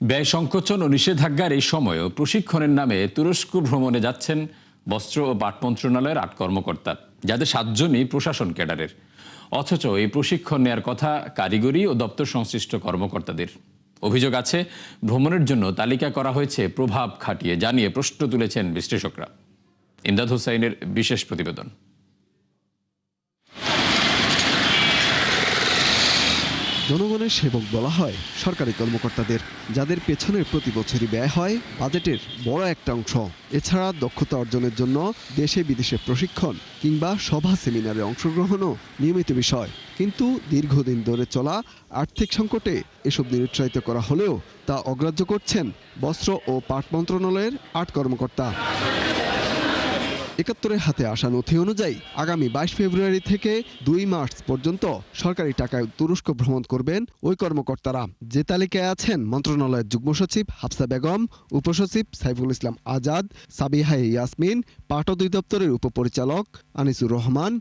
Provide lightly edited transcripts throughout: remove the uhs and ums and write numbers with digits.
ব্যয় সংকোচন ও নিষেধাজ্ঞার এই সময়েও প্রশিক্ষণের নামে তুরস্ক ভ্রমণে যাচ্ছেন বস্ত্র ও পাট মন্ত্রণালয়ের ৮ কর্মকর্তা, যাদের ৭ জনই প্রশাসন ক্যাডারের। অথচ এই প্রশিক্ষণ নেয়ার কথা কারিগরি ও দপ্তর সংশ্লিষ্ট কর্মকর্তাদের। অভিযোগ আছে, ভ্রমণের জন্য তালিকা করা হয়েছে প্রভাব খাটিয়ে, জানিয়ে প্রশ্ন তুলেছেন বিশ্লেষকরা। ইমদাদ হোসাইনের বিশেষ প্রতিবেদন। জনগণের সেবক বলা হয় সরকারি কর্মকর্তাদের, যাদের পেছনে প্রতি বছরই ব্যয় হয় বাজেটের বড় একটা অংশ। এছাড়া দক্ষতা অর্জনের জন্য দেশে বিদেশে প্রশিক্ষণ কিংবা সভা সেমিনারে অংশগ্রহণও নিয়মিত বিষয়। কিন্তু দীর্ঘদিন ধরে চলা আর্থিক সংকটে এসব নিরুৎসাহিত করা হলেও তা অগ্রাহ্য করছেন বস্ত্র ও পাট মন্ত্রণালয়ের ৮ কর্মকর্তা। ৭১-এর হাতে আসা নথি অনুযায়ী আগামী ২২ ফেব্রুয়ারি থেকে ২ মার্চ পর্যন্ত সরকারি টাকায় তুরস্ক ভ্রমণ করবেন ওই কর্মকর্তারা। যে তালিকায় আছেন মন্ত্রণালয়ের যুগ্ম সচিব হাফসা বেগম, উপসচিব সাইফুল ইসলাম আজাদ, সাবিহা ইয়াসমিন, পাট অধিদপ্তরের উপপরিচালক আনিসুর রহমান,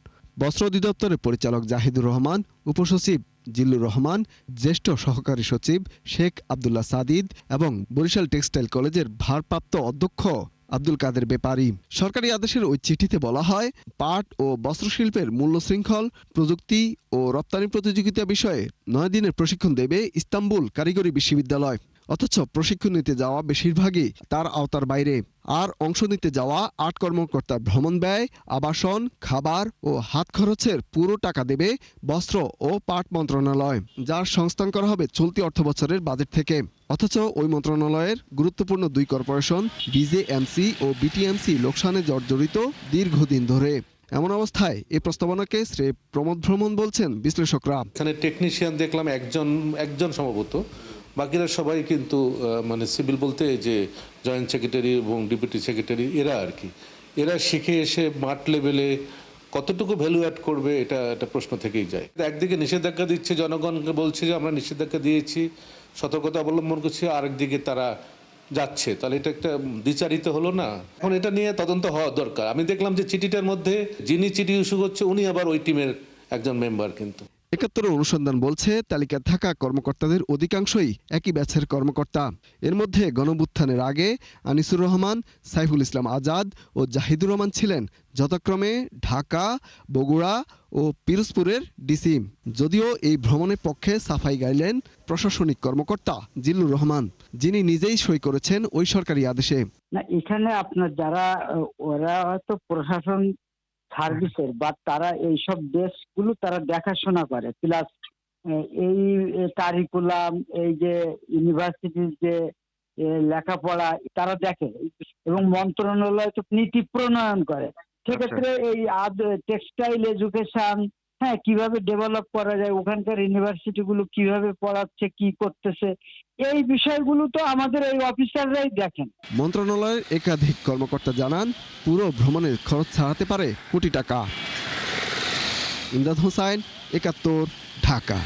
বস্ত্র অধিদপ্তরের পরিচালক জাহিদুর রহমান, উপসচিব জিল্লুর রহমান, জ্যেষ্ঠ সহকারী সচিব শেখ আবদুল্লাহ সাদিদ এবং বরিশাল টেক্সটাইল কলেজের ভারপ্রাপ্ত অধ্যক্ষ আব্দুল কাদের বেপারি। সরকারি আদেশের ওই চিঠিতে বলা হয়, পাট ও বস্ত্রশিল্পের মূল্য শৃঙ্খল, প্রযুক্তি ও রপ্তানি প্রতিযোগিতা বিষয়ে ৯ দিনের প্রশিক্ষণ দেবে ইস্তাম্বুল কারিগরি বিশ্ববিদ্যালয়। অথচ প্রশিক্ষণ নিতে যাওয়া বেশিরভাগই তার আওতার বাইরে। আর অংশ নিতে যাওয়া ৮ কর্মকর্তার ভ্রমণ ব্যয়, আবাসন, খাবার ও হাত খরচের পুরো টাকা দেবে বস্ত্র ও পাট মন্ত্রণালয়, যার সংস্থান করা হবে চলতি অর্থবছরের বাজেট থেকে। অথচ ওই মন্ত্রণালয়ের গুরুত্বপূর্ণ ২ কর্পোরেশন বিজেএমসি ও বিটিএমসি লোকসানে জর্জরিত দীর্ঘদিন ধরে। এমন অবস্থায় এই প্রস্তাবনাকে শ্রেয় প্রমোদ ভ্রমণ বলছেন বিশ্লেষকরা। এখানে টেকনিশিয়ান দেখলাম একজন সম্ভবত, বাকিরা সবাই কিন্তু মানে সিভিল বলতে যে জয়েন্ট সেক্রেটারি এবং ডেপুটি সেক্রেটারি এরা শিখে এসে মাঠ লেভেলে কতটুকু ভ্যালু অ্যাড করবে, এটা প্রশ্ন থেকেই যায়। একদিকে নিষেধাজ্ঞা দিচ্ছে, জনগণকে বলছে যে আমরা নিষেধাজ্ঞা দিয়েছি, সতর্কতা অবলম্বন করছি, আরেকদিকে তারা যাচ্ছে, তাহলে এটা একটা দ্বিচারিত হলো না? এখন এটা নিয়ে তদন্ত হওয়া দরকার। আমি দেখলাম যে চিঠিটার মধ্যে যিনি চিঠি ইস্যু করছে উনি আবার ওই টিমের একজন মেম্বার। কিন্তু ৭১ অনুসন্ধান বলছে তালিকায় থাকা কর্মকর্তাদের অধিকাংশই একই ব্যাচের কর্মকর্তা। এর মধ্যে গণঅভ্যুত্থানের আগে আনিসুর রহমান, সাইফুল ইসলাম আজাদ ও জাহিদুর রহমান ছিলেন যথাক্রমে ঢাকা, বগুড়া ও পিরোজপুরের ডিসি। যদিও এই ভ্রমণের পক্ষে সাফাই গাইলেন প্রশাসনিক কর্মকর্তা জিল্লুর রহমান, যিনি নিজেই সই করেছেন ওই সরকারি আদেশে। না, এখানে আপনার যারা ওরা হয়তো প্রশাসন সার্ভিসের বা তারা এইসব দেশগুলো তারা দেখাশোনা করে, প্লাস এই কারিকুলাম, এই যে ইউনিভার্সিটির যে লেখাপড়া তারা দেখে, এবং মন্ত্রণালয় তো নীতি প্রণয়ন করে। সেক্ষেত্রে এই টেক্সটাইল এডুকেশন, হ্যাঁ, কিভাবে ডেভেলপ করা যায়, ওখানকার ইউনিভার্সিটিগুলো কিভাবে পড়াচ্ছে, কি করতেছে, এই বিষয়গুলো তো আমাদের এই অফিসাররাই দেখেন। মন্ত্রণালয়ের একাধিক কর্মকর্তা জানান, পুরো ভ্রমণের খরচ ছাড়াতে পারে কোটি টাকা। ইমদাদ হোসাইন, ৭১, ঢাকা।